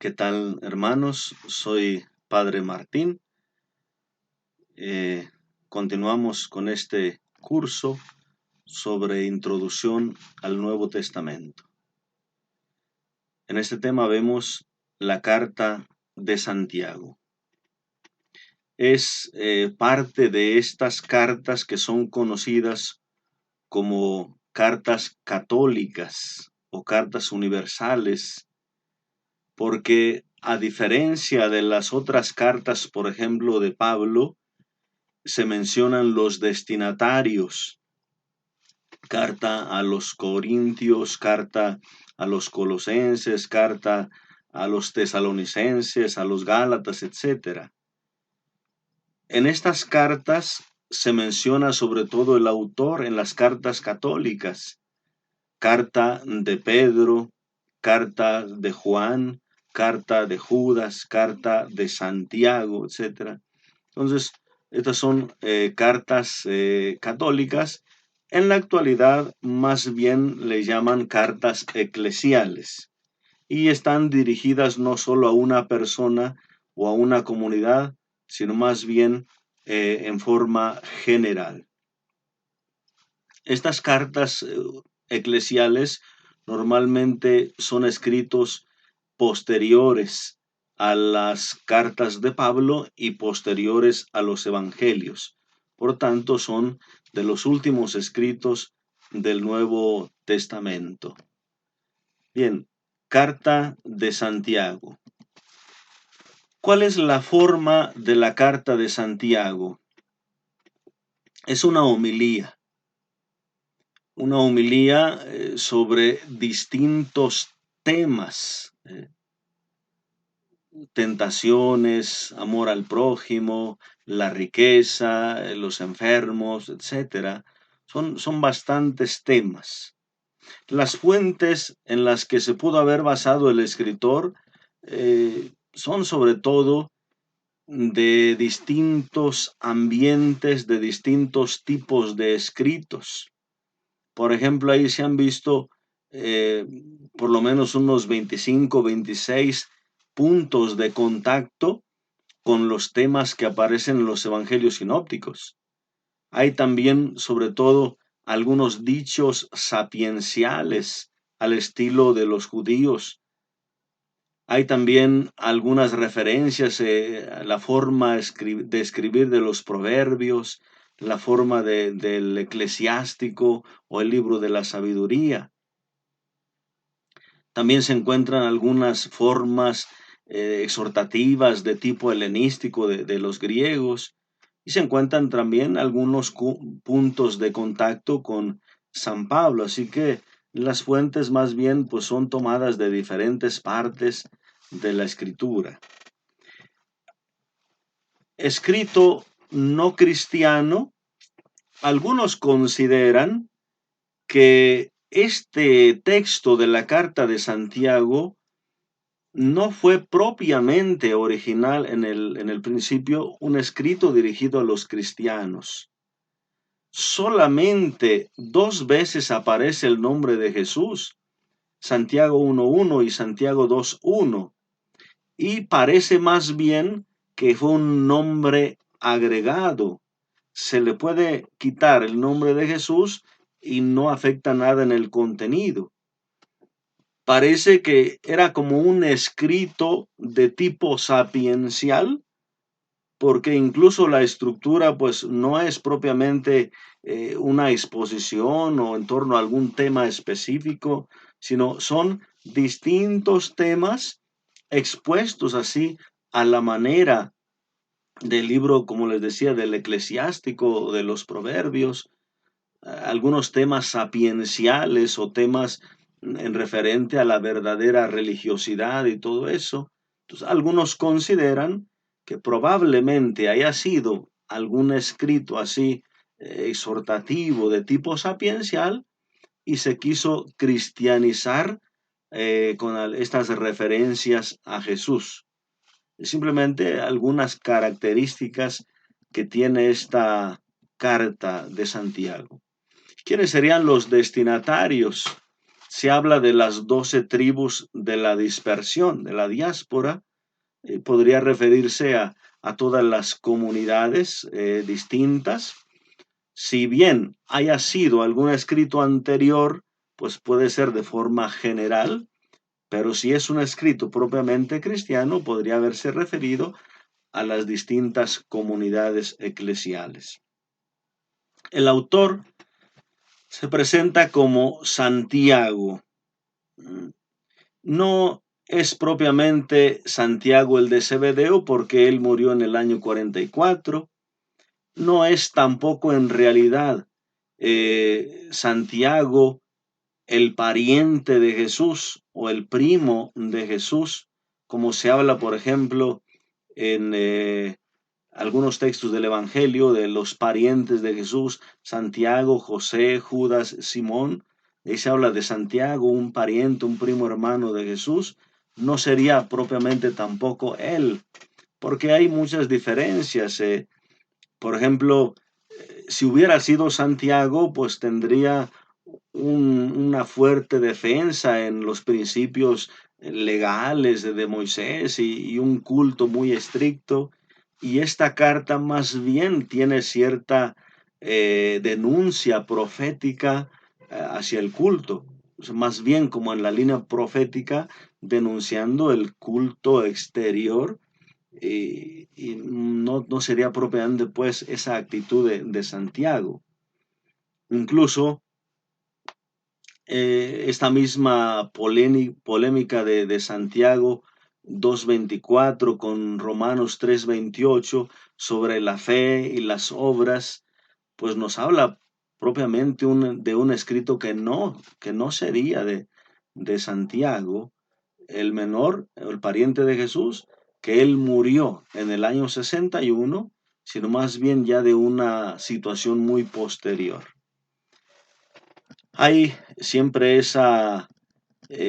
¿Qué tal, hermanos? Soy Padre Martín. Eh, Continuamos con este curso sobre introducción al Nuevo Testamento. En este tema vemos la carta de Santiago. Es parte de estas cartas que son conocidas como cartas católicas o cartas universales, porque a diferencia de las otras cartas, por ejemplo, de Pablo, se mencionan los destinatarios: carta a los Corintios, carta a los Colosenses, carta a los Tesalonicenses, a los Gálatas, etc. En estas cartas se menciona sobre todo el autor en las cartas católicas: carta de Pedro, carta de Juan, carta de Judas, carta de Santiago, etc. Entonces, estas son cartas católicas. En la actualidad, más bien le llaman cartas eclesiales, y están dirigidas no solo a una persona o a una comunidad, sino más bien en forma general. Estas cartas eclesiales normalmente son escritos posteriores a las cartas de Pablo y posteriores a los evangelios. Por tanto, son de los últimos escritos del Nuevo Testamento. Bien, carta de Santiago. ¿Cuál es la forma de la carta de Santiago? Es una homilía sobre distintos temas: tentaciones, amor al prójimo, la riqueza, los enfermos, etc. Son bastantes temas. Las fuentes en las que se pudo haber basado el escritor son sobre todo de distintos ambientes, de distintos tipos de escritos. Por ejemplo, ahí se han visto por lo menos unos 25, 26 puntos de contacto con los temas que aparecen en los evangelios sinópticos. Hay también, sobre todo, algunos dichos sapienciales al estilo de los judíos. Hay también algunas referencias a la forma de escribir de los proverbios, la forma del eclesiástico o el libro de la sabiduría. También se encuentran algunas formas exhortativas de tipo helenístico de los griegos, y se encuentran también algunos puntos de contacto con San Pablo. Así que las fuentes más bien pues son tomadas de diferentes partes de la escritura. Escrito no cristiano, algunos consideran que este texto de la carta de Santiago no fue propiamente original en el principio un escrito dirigido a los cristianos. Solamente 2 veces aparece el nombre de Jesús: Santiago 1:1 y Santiago 2:1, y parece más bien que fue un nombre agregado. Se le puede quitar el nombre de Jesús y no afecta nada en el contenido. Parece que era como un escrito de tipo sapiencial, porque incluso la estructura pues no es propiamente una exposición o en torno a algún tema específico, sino son distintos temas expuestos así a la manera del libro, como les decía, del eclesiástico, de los proverbios, algunos temas sapienciales o temas en referente a la verdadera religiosidad y todo eso. Entonces, algunos consideran que probablemente haya sido algún escrito así exhortativo de tipo sapiencial, y se quiso cristianizar con estas referencias a Jesús. Simplemente algunas características que tiene esta carta de Santiago. ¿Quiénes serían los destinatarios? se habla de las 12 tribus de la dispersión, de la diáspora. Podría referirse a todas las comunidades distintas. Si bien haya sido algún escrito anterior, pues puede ser de forma general, pero si es un escrito propiamente cristiano, podría haberse referido a las distintas comunidades eclesiales. El autor se presenta como Santiago. No es propiamente Santiago el de Zebedeo, porque él murió en el año 44. No es tampoco en realidad Santiago el pariente de Jesús o el primo de Jesús, como se habla, por ejemplo, en algunos textos del Evangelio de los parientes de Jesús, Santiago, José, Judas, Simón. Ahí se habla de Santiago, un pariente, un primo hermano de Jesús. No sería propiamente tampoco él, porque hay muchas diferencias. Por ejemplo, si hubiera sido Santiago, pues tendría una fuerte defensa en los principios legales de Moisés y un culto muy estricto. Y esta carta más bien tiene cierta denuncia profética hacia el culto. O sea, más bien como en la línea profética, denunciando el culto exterior, y no sería propiamente pues esa actitud de Santiago. Incluso esta misma polémica de Santiago 2:24 con Romanos 3:28 sobre la fe y las obras, pues nos habla propiamente de un escrito que no sería de Santiago, el menor, el pariente de Jesús, que él murió en el año 61, sino más bien ya de una situación muy posterior. Hay siempre esa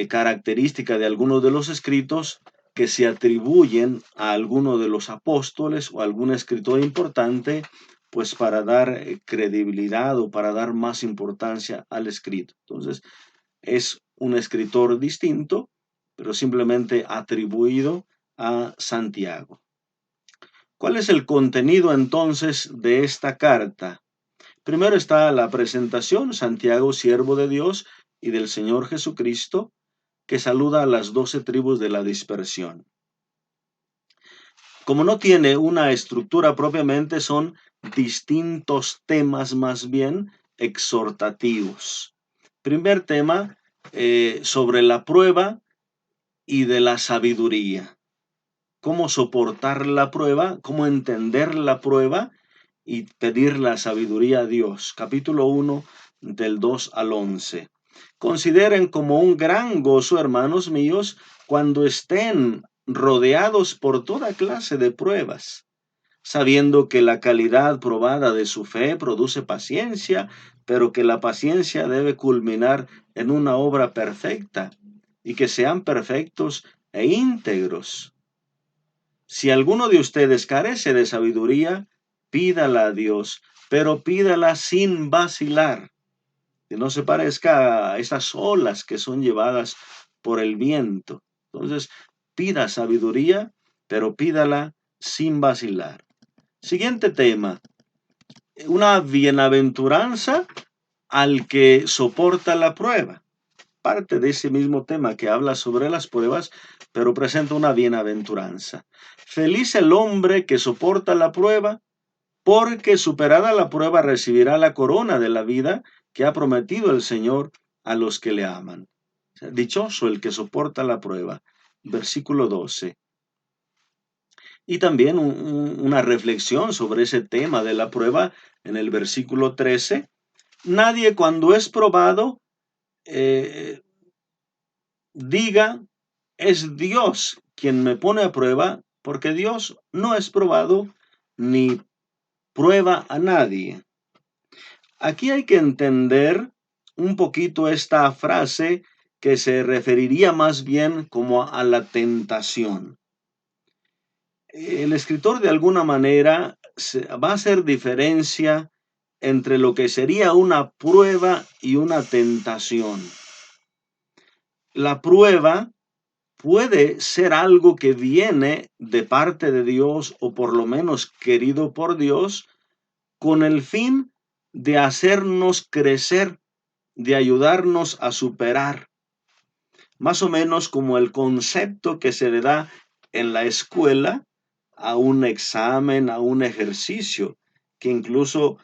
característica de algunos de los escritos que se atribuyen a alguno de los apóstoles o a algún escritor importante, pues para dar credibilidad o para dar más importancia al escrito. Entonces, es un escritor distinto, pero simplemente atribuido a Santiago. ¿Cuál es el contenido entonces de esta carta? Primero está la presentación, Santiago, siervo de Dios y del Señor Jesucristo, que saluda a las 12 tribus de la dispersión. Como no tiene una estructura propiamente, son distintos temas más bien exhortativos. Primer tema, sobre la prueba y de la sabiduría. Cómo soportar la prueba, cómo entender la prueba y pedir la sabiduría a Dios. Capítulo 1, del 2 al 11. Consideren como un gran gozo, hermanos míos, cuando estén rodeados por toda clase de pruebas, sabiendo que la calidad probada de su fe produce paciencia, pero que la paciencia debe culminar en una obra perfecta, y que sean perfectos e íntegros. Si alguno de ustedes carece de sabiduría, pídala a Dios, pero pídala sin vacilar, que no se parezca a esas olas que son llevadas por el viento. Entonces, pida sabiduría, pero pídala sin vacilar. Siguiente tema, una bienaventuranza al que soporta la prueba. Parte de ese mismo tema que habla sobre las pruebas, pero presenta una bienaventuranza. Feliz el hombre que soporta la prueba, porque superada la prueba recibirá la corona de la vida que ha prometido el Señor a los que le aman. Dichoso el que soporta la prueba. Versículo 12. Y también una reflexión sobre ese tema de la prueba en el versículo 13. Nadie cuando es probado diga, es Dios quien me pone a prueba, porque Dios no es probado ni prueba a nadie. Aquí hay que entender un poquito esta frase que se referiría más bien como a la tentación. El escritor de alguna manera va a hacer diferencia entre lo que sería una prueba y una tentación. La prueba puede ser algo que viene de parte de Dios o por lo menos querido por Dios con el fin de hacernos crecer, de ayudarnos a superar, más o menos como el concepto que se le da en la escuela a un examen, a un ejercicio, que incluso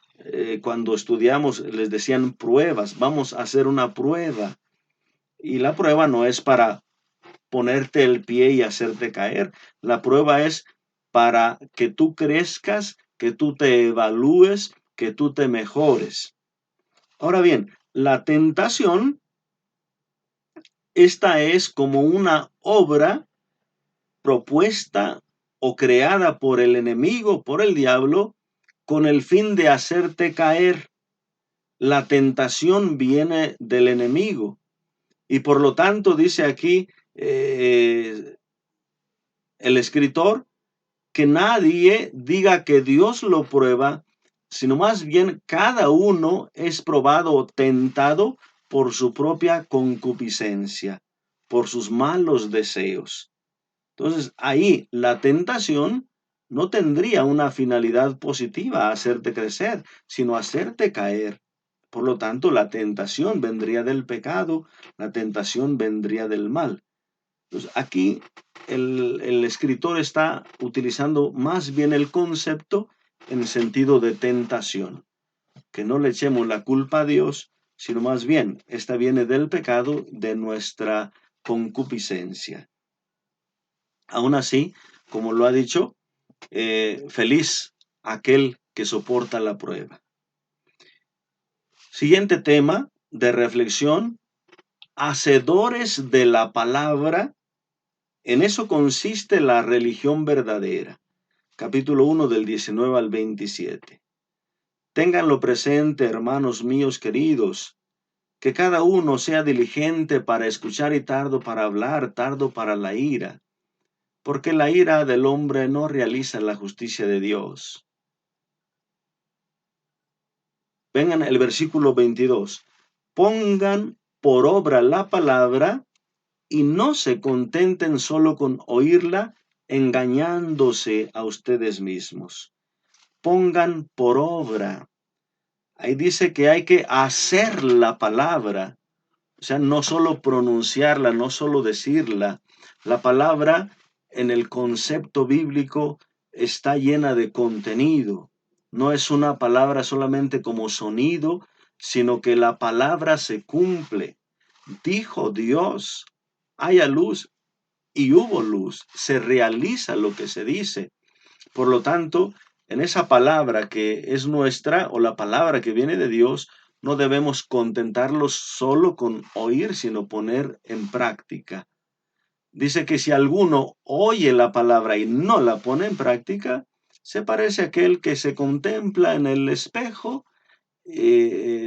cuando estudiamos les decían pruebas, vamos a hacer una prueba. Y la prueba no es para ponerte el pie y hacerte caer. La prueba es para que tú crezcas, que tú te evalúes, que tú te mejores. Ahora bien, la tentación, esta es como una obra propuesta o creada por el enemigo, por el diablo, con el fin de hacerte caer. La tentación viene del enemigo y por lo tanto dice aquí el escritor, que nadie diga que Dios lo prueba, sino más bien cada uno es probado o tentado por su propia concupiscencia, por sus malos deseos. Entonces, ahí la tentación no tendría una finalidad positiva, hacerte crecer, sino hacerte caer. Por lo tanto, la tentación vendría del pecado, la tentación vendría del mal. Entonces, aquí el escritor está utilizando más bien el concepto en el sentido de tentación, que no le echemos la culpa a Dios, sino más bien, esta viene del pecado, de nuestra concupiscencia. Aún así, como lo ha dicho, feliz aquel que soporta la prueba. Siguiente tema de reflexión, hacedores de la palabra. En eso consiste la religión verdadera. Capítulo 1 del 19 al 27. Ténganlo presente, hermanos míos queridos, que cada uno sea diligente para escuchar y tardo para hablar, tardo para la ira, porque la ira del hombre no realiza la justicia de Dios. Vengan el versículo 22. Pongan por obra la palabra y no se contenten solo con oírla, engañándose a ustedes mismos. Pongan por obra. Ahí dice que hay que hacer la palabra, o sea, no solo pronunciarla, no solo decirla. La palabra en el concepto bíblico está llena de contenido. No es una palabra solamente como sonido, sino que la palabra se cumple. Dijo Dios, haya luz y hubo luz. Se realiza lo que se dice. Por lo tanto, en esa palabra que es nuestra o la palabra que viene de Dios, no debemos contentarlos solo con oír, sino poner en práctica. Dice que si alguno oye la palabra y no la pone en práctica, se parece a aquel que se contempla en el espejo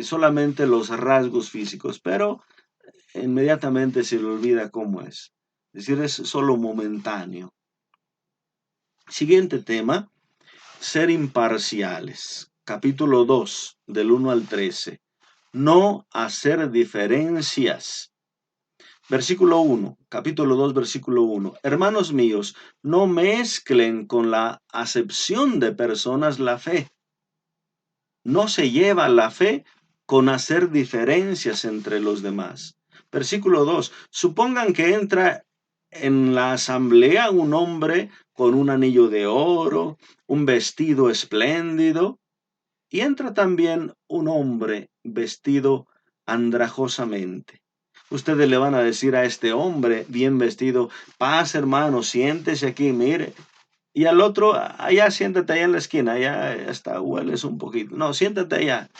solamente los rasgos físicos, pero inmediatamente se le olvida cómo es. Es decir, es solo momentáneo. Siguiente tema. Ser imparciales. Capítulo 2, del 1 al 13. No hacer diferencias. Versículo 1, capítulo 2, versículo 1. Hermanos míos, no mezclen con la acepción de personas la fe. No se lleva la fe con hacer diferencias entre los demás. Versículo 2. Supongan que entra en la asamblea un hombre con un anillo de oro, un vestido espléndido, y entra también un hombre vestido andrajosamente. Ustedes le van a decir a este hombre bien vestido, paz hermano, siéntese aquí, mire. Y al otro, allá siéntate allá en la esquina, allá hasta hueles un poquito. No, siéntate allá.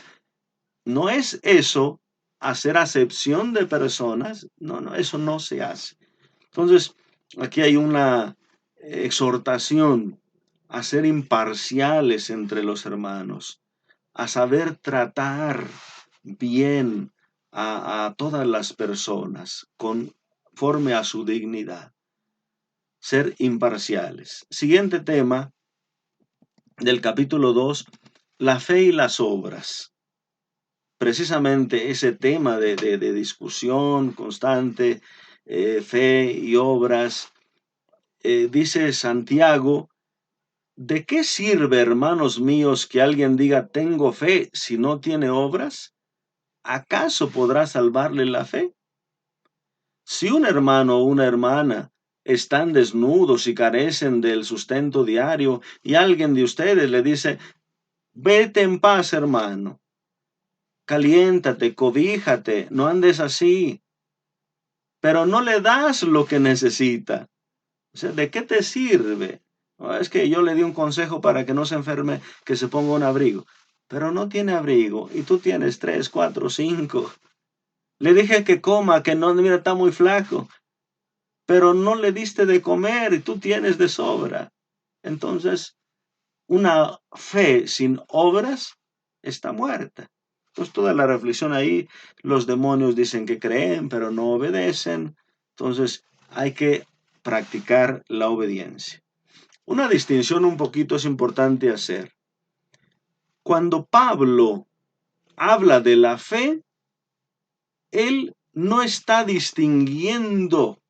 No es eso hacer acepción de personas. No, no, eso no se hace. Entonces, aquí hay una exhortación a ser imparciales entre los hermanos, a saber tratar bien a todas las personas conforme a su dignidad. Ser imparciales. Siguiente tema del capítulo 2, la fe y las obras. Precisamente ese tema de discusión constante fe y obras. Dice Santiago, ¿de qué sirve, hermanos míos, que alguien diga tengo fe si no tiene obras? ¿Acaso podrá salvarle la fe? Si un hermano o una hermana están desnudos y carecen del sustento diario y alguien de ustedes le dice, vete en paz, hermano, caliéntate, cobíjate, no andes así, pero no le das lo que necesita. O sea, ¿de qué te sirve? No, es que yo le di un consejo para que no se enferme, que se ponga un abrigo, pero no tiene abrigo y tú tienes 3, 4, 5. Le dije que coma, que no, mira, está muy flaco, pero no le diste de comer y tú tienes de sobra. Entonces, una fe sin obras está muerta. Entonces, toda la reflexión ahí, los demonios dicen que creen, pero no obedecen. Entonces, hay que practicar la obediencia. Una distinción un poquito es importante hacer. Cuando Pablo habla de la fe, él no está distinguiendo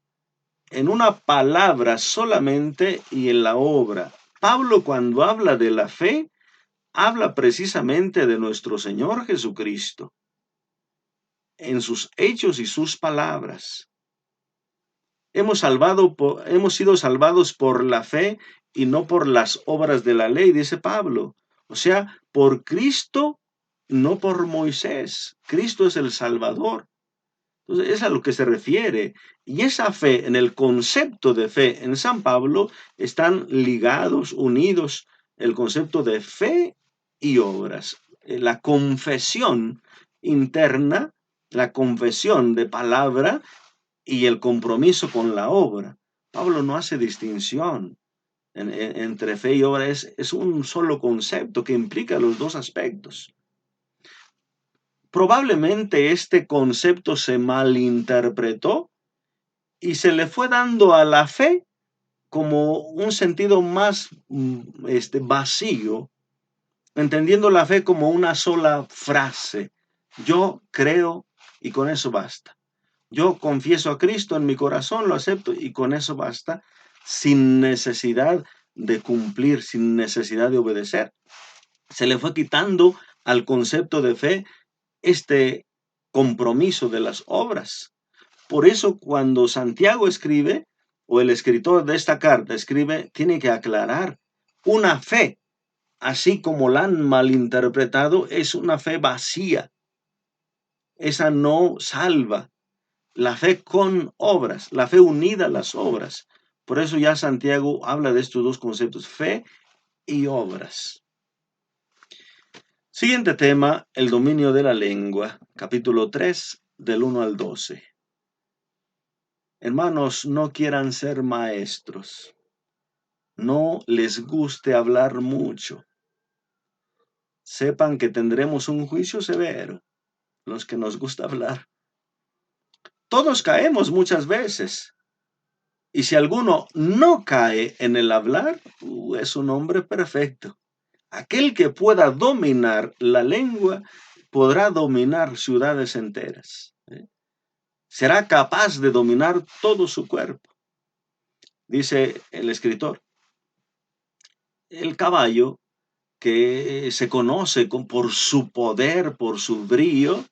en una palabra solamente y en la obra. Pablo, cuando habla de la fe, habla precisamente de nuestro Señor Jesucristo en sus hechos y sus palabras. Hemos sido salvados por la fe y no por las obras de la ley, dice Pablo. O sea, por Cristo, no por Moisés. Cristo es el Salvador. Entonces, es a lo que se refiere. Y esa fe, en el concepto de fe en San Pablo, están ligados, unidos, el concepto de fe y obras. La confesión interna, la confesión de palabra y el compromiso con la obra. Pablo no hace distinción entre fe y obra, es un solo concepto que implica los dos aspectos. Probablemente este concepto se malinterpretó y se le fue dando a la fe como un sentido más vacío, entendiendo la fe como una sola frase. Yo creo y con eso basta. Yo confieso a Cristo en mi corazón, lo acepto y con eso basta, sin necesidad de cumplir, sin necesidad de obedecer. Se le fue quitando al concepto de fe este compromiso de las obras. Por eso cuando Santiago escribe, o el escritor de esta carta escribe, tiene que aclarar una fe, así como la han malinterpretado, es una fe vacía. Esa no salva. La fe con obras, la fe unida a las obras. Por eso ya Santiago habla de estos dos conceptos, fe y obras. Siguiente tema, el dominio de la lengua, capítulo 3, del 1 al 12. Hermanos, no quieran ser maestros. No les guste hablar mucho. Sepan que tendremos un juicio severo, los que nos gusta hablar. Todos caemos muchas veces. Y si alguno no cae en el hablar, es un hombre perfecto. Aquel que pueda dominar la lengua podrá dominar ciudades enteras. Será capaz de dominar todo su cuerpo. Dice el escritor, el caballo que se conoce por su poder, por su brío,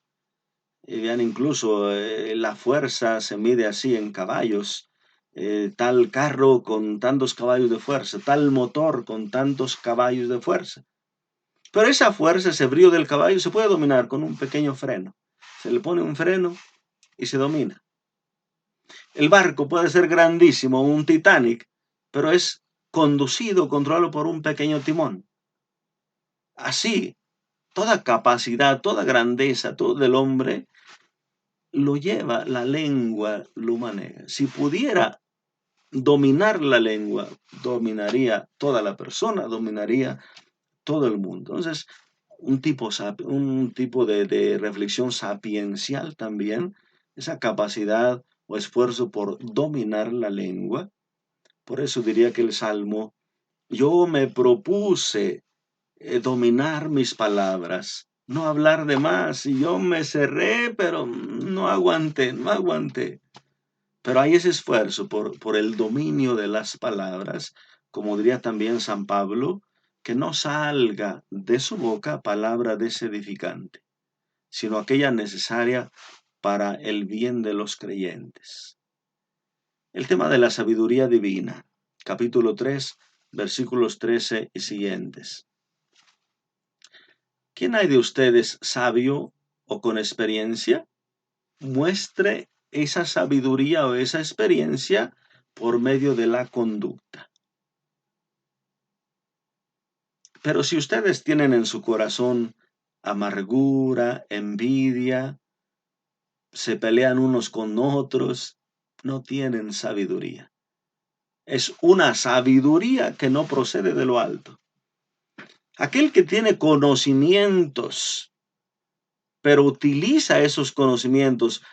vean incluso la fuerza se mide así en caballos, tal carro con tantos caballos de fuerza, tal motor con tantos caballos de fuerza. Pero esa fuerza, ese brío del caballo se puede dominar con un pequeño freno. Se le pone un freno y se domina. El barco puede ser grandísimo, un Titanic, pero es conducido, controlado por un pequeño timón. Así, toda capacidad, toda grandeza, todo del hombre lo lleva la lengua, lo maneja. Si pudiera dominar la lengua, dominaría toda la persona, dominaría todo el mundo. Entonces, un tipo de reflexión sapiencial también, esa capacidad o esfuerzo por dominar la lengua. Por eso diría que el Salmo, yo me propuse dominar mis palabras, no hablar de más, y yo me cerré, pero no aguanté. Pero hay ese esfuerzo por el dominio de las palabras, como diría también San Pablo, que no salga de su boca palabra desedificante, sino aquella necesaria para el bien de los creyentes. El tema de la sabiduría divina, capítulo 3, versículos 13 y siguientes. ¿Quién hay de ustedes sabio o con experiencia? Muestre esa sabiduría o esa experiencia por medio de la conducta. Pero si ustedes tienen en su corazón amargura, envidia, se pelean unos con otros, no tienen sabiduría. Es una sabiduría que no procede de lo alto. Aquel que tiene conocimientos, pero utiliza esos conocimientos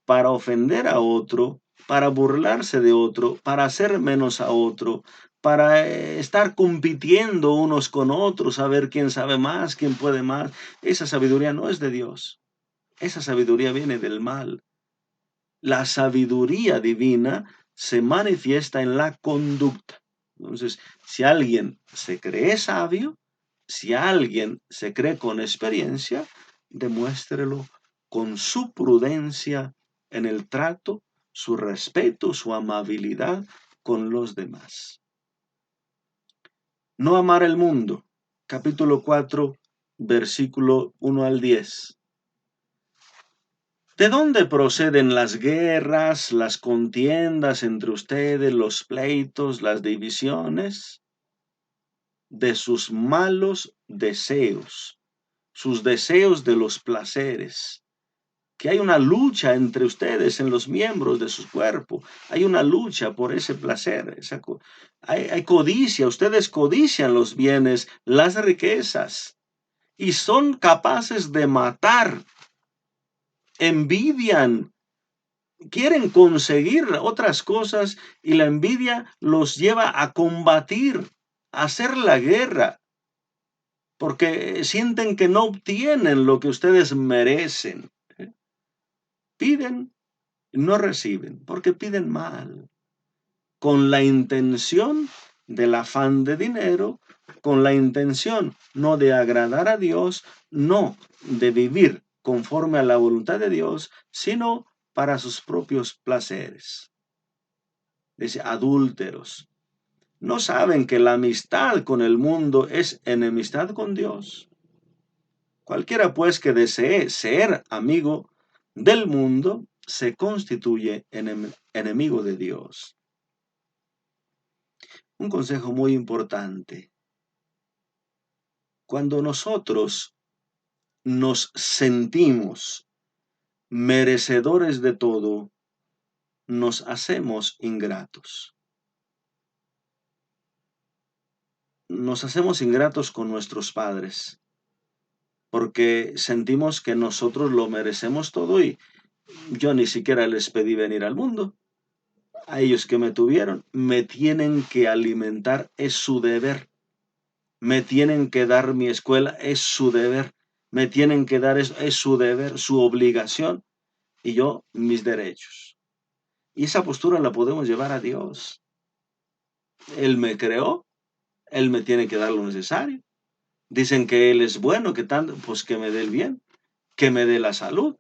para ofender a otro, para burlarse de otro, para hacer menos a otro, para estar compitiendo unos con otros, a ver quién sabe más, quién puede más. Esa sabiduría no es de Dios. Esa sabiduría viene del mal. La sabiduría divina se manifiesta en la conducta. Entonces, si alguien se cree sabio, si alguien se cree con experiencia, demuéstrelo con su prudencia en el trato, su respeto, su amabilidad con los demás. No amar el mundo. Capítulo 4, versículo 1 al 10. ¿De dónde proceden las guerras, las contiendas entre ustedes, los pleitos, las divisiones? De sus malos deseos, sus deseos de los placeres. Que hay una lucha entre ustedes en los miembros de su cuerpo. Hay una lucha por ese placer. Hay codicia. Ustedes codician los bienes, las riquezas. Y son capaces de matar. Envidian, quieren conseguir otras cosas y la envidia los lleva a combatir, a hacer la guerra, porque sienten que no obtienen lo que ustedes merecen. Piden, no reciben, porque piden mal, con la intención del afán de dinero, con la intención no de agradar a Dios, no de vivir conforme a la voluntad de Dios, sino para sus propios placeres. Dice, adúlteros. ¿No saben que la amistad con el mundo es enemistad con Dios? Cualquiera pues que desee ser amigo del mundo se constituye enemigo de Dios. Un consejo muy importante. Cuando nosotros nos sentimos merecedores de todo, nos hacemos ingratos. Nos hacemos ingratos con nuestros padres, porque sentimos que nosotros lo merecemos todo y yo ni siquiera les pedí venir al mundo. A ellos que me tuvieron, me tienen que alimentar, es su deber. Me tienen que dar mi escuela, es su deber. Me tienen que dar, es su deber, su obligación, y yo mis derechos. Y esa postura la podemos llevar a Dios. Él me creó, Él me tiene que dar lo necesario. Dicen que Él es bueno, que tanto, pues que me dé el bien, que me dé la salud.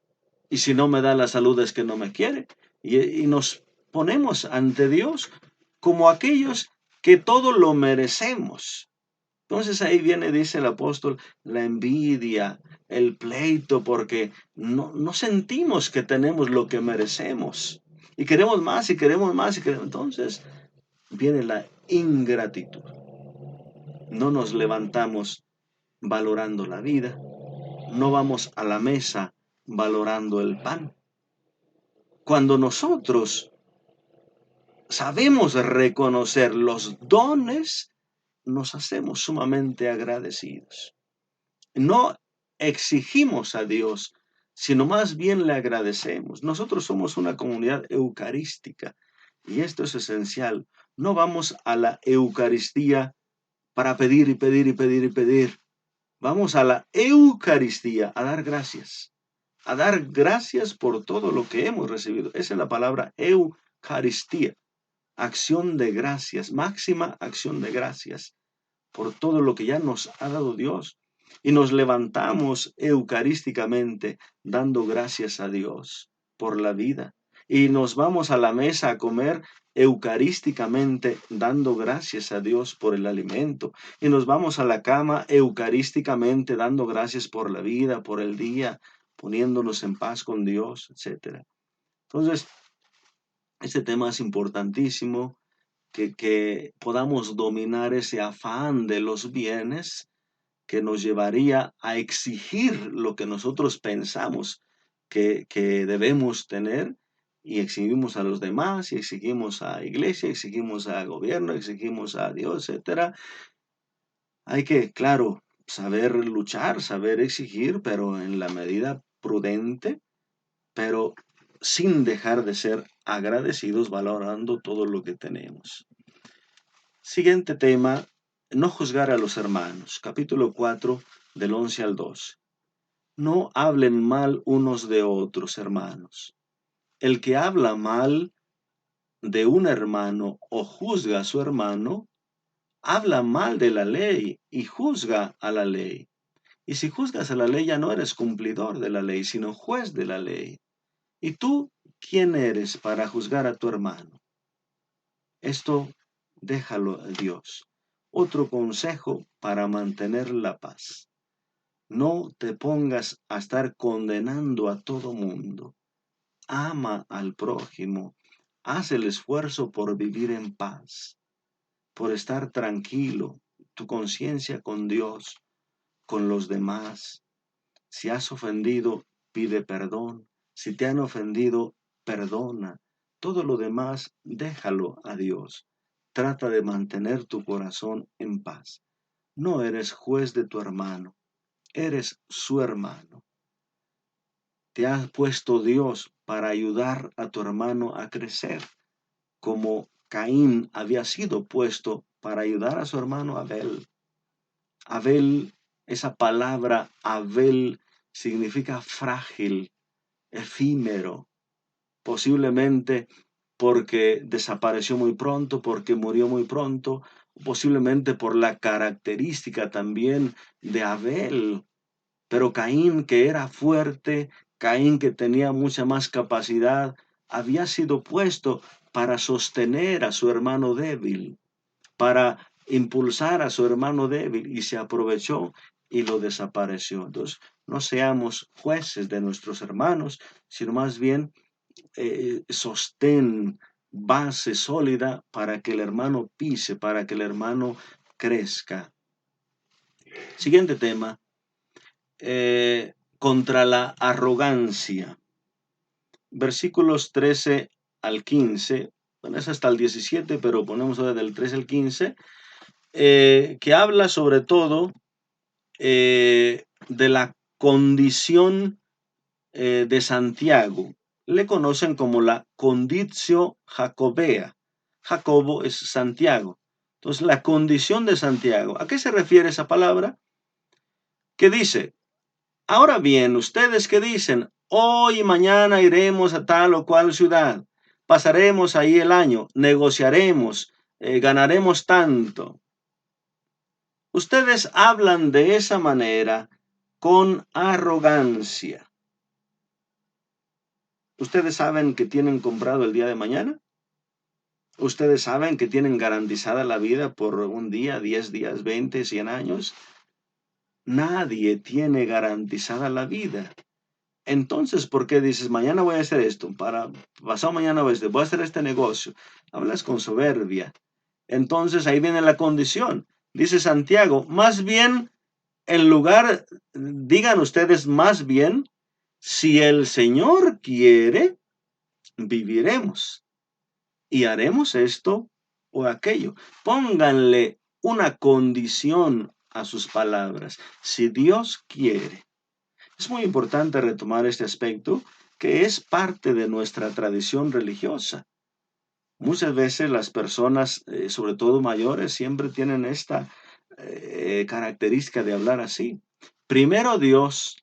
Y si no me da la salud es que no me quiere. Y nos ponemos ante Dios como aquellos que todo lo merecemos. Entonces ahí viene, dice el apóstol, la envidia, el pleito, porque no sentimos que tenemos lo que merecemos. Y queremos más y queremos más y queremos. Entonces viene la ingratitud. No nos levantamos valorando la vida. No vamos a la mesa valorando el pan. Cuando nosotros sabemos reconocer los dones, nos hacemos sumamente agradecidos. No exigimos a Dios, sino más bien le agradecemos. Nosotros somos una comunidad eucarística y esto es esencial. No vamos a la Eucaristía para pedir y pedir y pedir y pedir. Vamos a la Eucaristía a dar gracias por todo lo que hemos recibido. Esa es la palabra Eucaristía. Eucaristía, acción de gracias, máxima acción de gracias por todo lo que ya nos ha dado Dios. Y nos levantamos eucarísticamente dando gracias a Dios por la vida. Y nos vamos a la mesa a comer eucarísticamente dando gracias a Dios por el alimento. Y nos vamos a la cama eucarísticamente dando gracias por la vida, por el día, poniéndonos en paz con Dios, etc. Entonces, este tema es importantísimo, que podamos dominar ese afán de los bienes que nos llevaría a exigir lo que nosotros pensamos que debemos tener, y exigimos a los demás, y exigimos a iglesia, exigimos al gobierno, exigimos a Dios, etc. Hay que, claro, saber luchar, saber exigir, pero en la medida prudente, pero sin dejar de ser agradecidos, valorando todo lo que tenemos. Siguiente tema, no juzgar a los hermanos. Capítulo 4, del 11 al 12. No hablen mal unos de otros, hermanos. El que habla mal de un hermano o juzga a su hermano, habla mal de la ley y juzga a la ley. Y si juzgas a la ley, ya no eres cumplidor de la ley, sino juez de la ley. ¿Y tú quién eres para juzgar a tu hermano? Esto déjalo a Dios. Otro consejo para mantener la paz. No te pongas a estar condenando a todo mundo. Ama al prójimo. Haz el esfuerzo por vivir en paz, por estar tranquilo, tu conciencia con Dios, con los demás. Si has ofendido, pide perdón. Si te han ofendido, perdona. Todo lo demás, déjalo a Dios. Trata de mantener tu corazón en paz. No eres juez de tu hermano, eres su hermano. Te ha puesto Dios para ayudar a tu hermano a crecer, como Caín había sido puesto para ayudar a su hermano Abel. Abel, esa palabra Abel significa frágil, efímero, posiblemente porque desapareció muy pronto, porque murió muy pronto, posiblemente por la característica también de Abel. Pero Caín, que era fuerte, Caín, que tenía mucha más capacidad, había sido puesto para sostener a su hermano débil, para impulsar a su hermano débil, y se aprovechó y lo desapareció. Entonces, no seamos jueces de nuestros hermanos, sino más bien sostén, base sólida para que el hermano pise, para que el hermano crezca. Siguiente tema, contra la arrogancia. Versículos 13 al 15, bueno, es hasta el 17, pero ponemos ahora del 13 al 15, que habla sobre todo de la condición de Santiago. Le conocen como la conditio jacobea. Jacobo es Santiago. Entonces, la condición de Santiago. ¿A qué se refiere esa palabra? Que dice, ahora bien, ustedes que dicen, hoy y mañana iremos a tal o cual ciudad, pasaremos ahí el año, negociaremos, ganaremos tanto. Ustedes hablan de esa manera con arrogancia. ¿Ustedes saben que tienen comprado el día de mañana? ¿Ustedes saben que tienen garantizada la vida por un día, 10 días, 20, 100 años? Nadie tiene garantizada la vida. Entonces, ¿por qué dices, mañana voy a hacer esto? Pasado mañana voy a hacer este negocio. Hablas con soberbia. Entonces, ahí viene la condición. Dice Santiago, más bien, en lugar, digan ustedes más bien, si el Señor quiere, viviremos y haremos esto o aquello. Pónganle una condición a sus palabras. Si Dios quiere. Es muy importante retomar este aspecto, que es parte de nuestra tradición religiosa. Muchas veces las personas, sobre todo mayores, siempre tienen esta característica de hablar así. Primero Dios,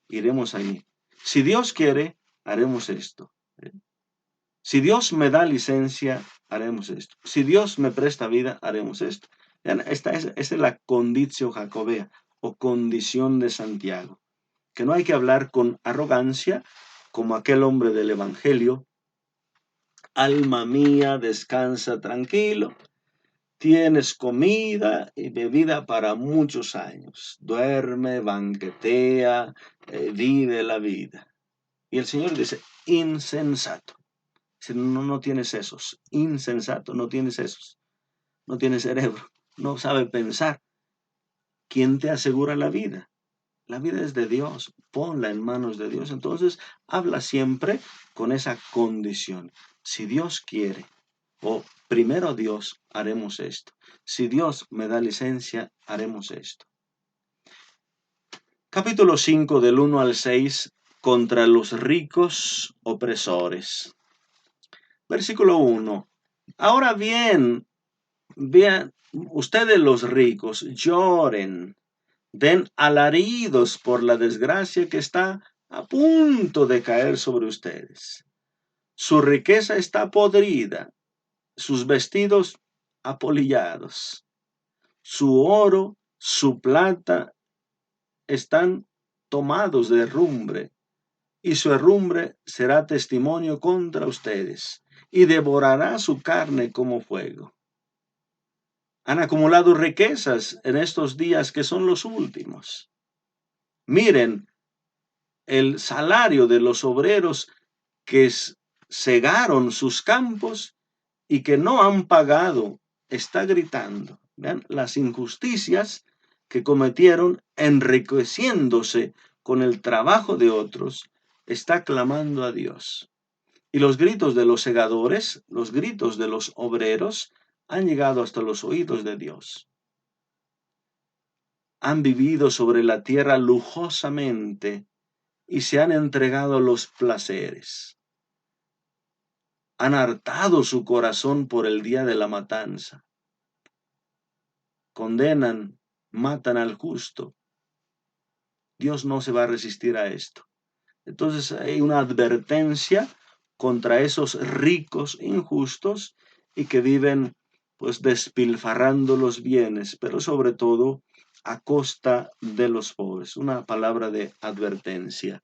iremos allí. Si Dios quiere, haremos esto. Si Dios me da licencia, haremos esto. Si Dios me presta vida, haremos esto. Esta es la conditio jacobea o condición de Santiago, que no hay que hablar con arrogancia como aquel hombre del Evangelio. Alma mía, descansa tranquilo, tienes comida y bebida para muchos años. Duerme, banquetea, vive la vida. Y el Señor dice, insensato. Dice, no, no tienes esos. Insensato, no tienes esos. No tienes cerebro. No sabe pensar. ¿Quién te asegura la vida? La vida es de Dios. Ponla en manos de Dios. Entonces, habla siempre con esa condición. Si Dios quiere, o primero Dios, haremos esto. Si Dios me da licencia, haremos esto. Capítulo 5 del 1 al 6, contra los ricos opresores. Versículo 1. Ahora bien, vean, ustedes los ricos lloren, den alaridos por la desgracia que está a punto de caer sobre ustedes. Su riqueza está podrida, sus vestidos apolillados, su oro, su plata están tomados de herrumbre, y su herrumbre será testimonio contra ustedes, y devorará su carne como fuego. Han acumulado riquezas en estos días que son los últimos. Miren el salario de los obreros que cegaron sus campos y que no han pagado. Está gritando. Vean las injusticias que cometieron enriqueciéndose con el trabajo de otros. Está clamando a Dios. Y los gritos de los segadores, los gritos de los obreros, han llegado hasta los oídos de Dios. Han vivido sobre la tierra lujosamente y se han entregado a los placeres. Han hartado su corazón por el día de la matanza. Condenan, matan al justo. Dios no se va a resistir a esto. Entonces hay una advertencia contra esos ricos injustos y que viven pues despilfarrando los bienes, pero sobre todo a costa de los pobres. Una palabra de advertencia.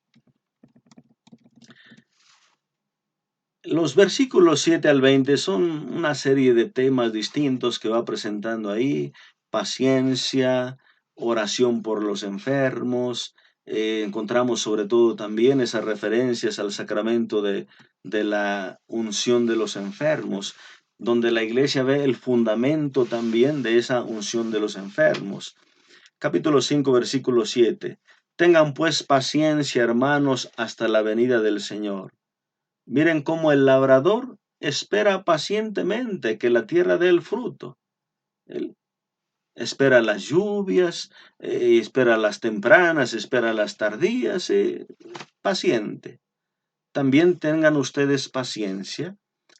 Los versículos 7 al 20 son una serie de temas distintos que va presentando ahí: paciencia, oración por los enfermos. Encontramos sobre todo también esas referencias al sacramento de la unción de los enfermos, donde la iglesia ve el fundamento también de esa unción de los enfermos. Capítulo 5, versículo 7. Tengan pues paciencia, hermanos, hasta la venida del Señor. Miren cómo el labrador espera pacientemente que la tierra dé el fruto. Él espera las lluvias, espera las tempranas, espera las tardías, paciente. También tengan ustedes paciencia,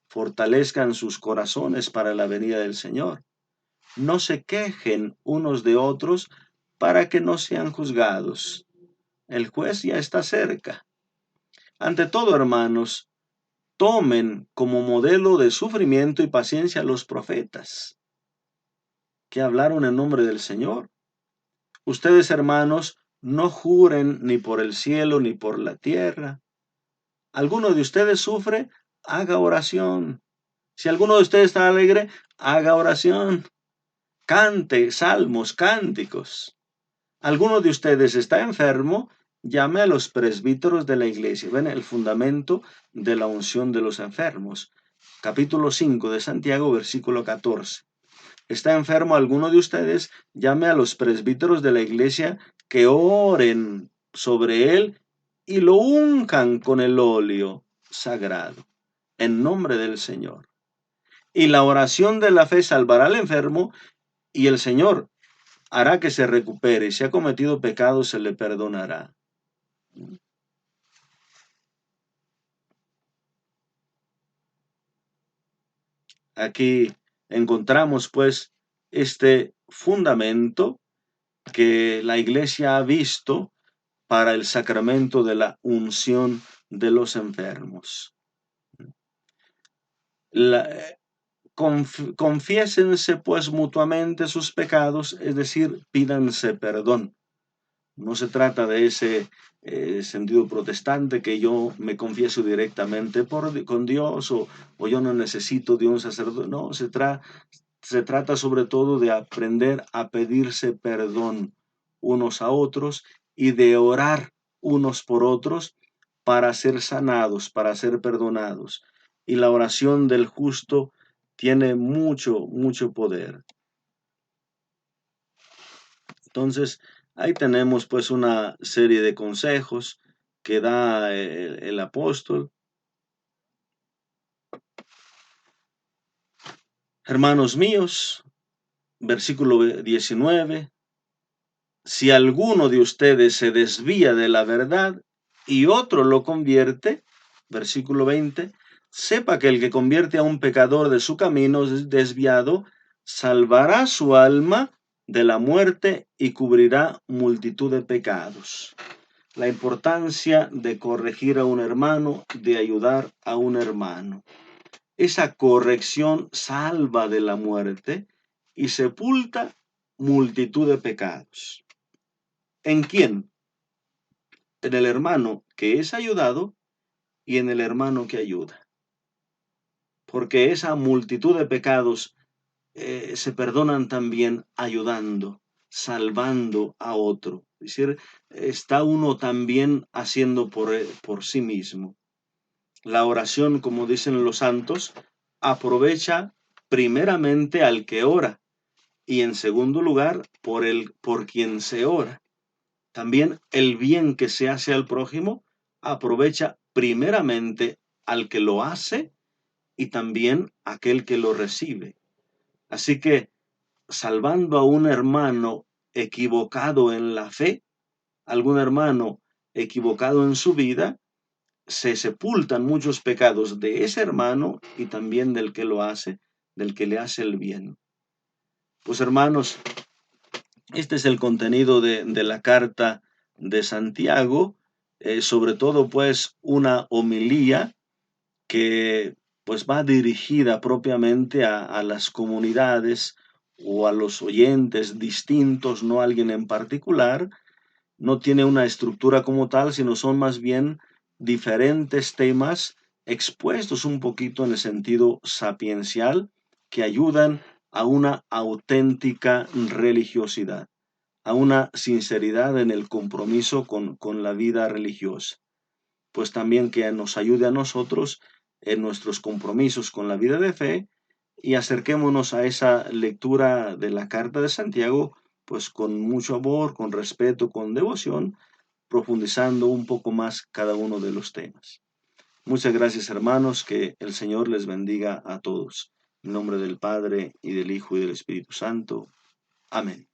fortalezcan sus corazones para la venida del Señor. No se quejen unos de otros para que no sean juzgados. El juez ya está cerca. Ante todo, hermanos, tomen como modelo de sufrimiento y paciencia a los profetas que hablaron en nombre del Señor. Ustedes, hermanos, no juren ni por el cielo ni por la tierra. ¿Alguno de ustedes sufre? Haga oración. Si alguno de ustedes está alegre, haga oración. Cante salmos, cánticos. ¿Alguno de ustedes está enfermo? Llame a los presbíteros de la iglesia. Ven el fundamento de la unción de los enfermos. Capítulo 5 de Santiago, versículo 14. ¿Está enfermo alguno de ustedes? Llame a los presbíteros de la iglesia que oren sobre él y lo unjan con el óleo sagrado, en nombre del Señor. Y la oración de la fe salvará al enfermo, y el Señor hará que se recupere. Si ha cometido pecado, se le perdonará. Aquí encontramos pues este fundamento que la iglesia ha visto para el sacramento de la unción de los enfermos. Confiésense pues mutuamente sus pecados, es decir, pídanse perdón. No se trata de ese sentido protestante que yo me confieso directamente con Dios o yo no necesito de un sacerdote. No, se trata sobre todo de aprender a pedirse perdón unos a otros y de orar unos por otros para ser sanados, para ser perdonados. Y la oración del justo tiene mucho, mucho poder. Entonces, ahí tenemos pues una serie de consejos que da el apóstol. Hermanos míos, versículo 19, si alguno de ustedes se desvía de la verdad y otro lo convierte, versículo 20, sepa que el que convierte a un pecador de su camino desviado, salvará su alma de la muerte y cubrirá multitud de pecados. La importancia de corregir a un hermano, de ayudar a un hermano. Esa corrección salva de la muerte y sepulta multitud de pecados. ¿En quién? En el hermano que es ayudado y en el hermano que ayuda. Porque esa multitud de pecados se perdonan también ayudando, salvando a otro. Es decir, está uno también haciendo por sí mismo. La oración, como dicen los santos, aprovecha primeramente al que ora y en segundo lugar por quien se ora. También el bien que se hace al prójimo aprovecha primeramente al que lo hace y también aquel que lo recibe. Así que salvando a un hermano equivocado en la fe, algún hermano equivocado en su vida, se sepultan muchos pecados de ese hermano y también del que lo hace, del que le hace el bien. Pues hermanos, este es el contenido de la carta de Santiago, sobre todo pues una homilía que pues va dirigida propiamente a las comunidades o a los oyentes distintos, no a alguien en particular. No tiene una estructura como tal, sino son más bien diferentes temas expuestos un poquito en el sentido sapiencial que ayudan a una auténtica religiosidad, a una sinceridad en el compromiso con la vida religiosa. Pues también que nos ayude a nosotros en nuestros compromisos con la vida de fe y acerquémonos a esa lectura de la carta de Santiago pues con mucho amor, con respeto, con devoción, profundizando un poco más cada uno de los temas. Muchas gracias hermanos, que el Señor les bendiga a todos. En nombre del Padre y del Hijo y del Espíritu Santo. Amén.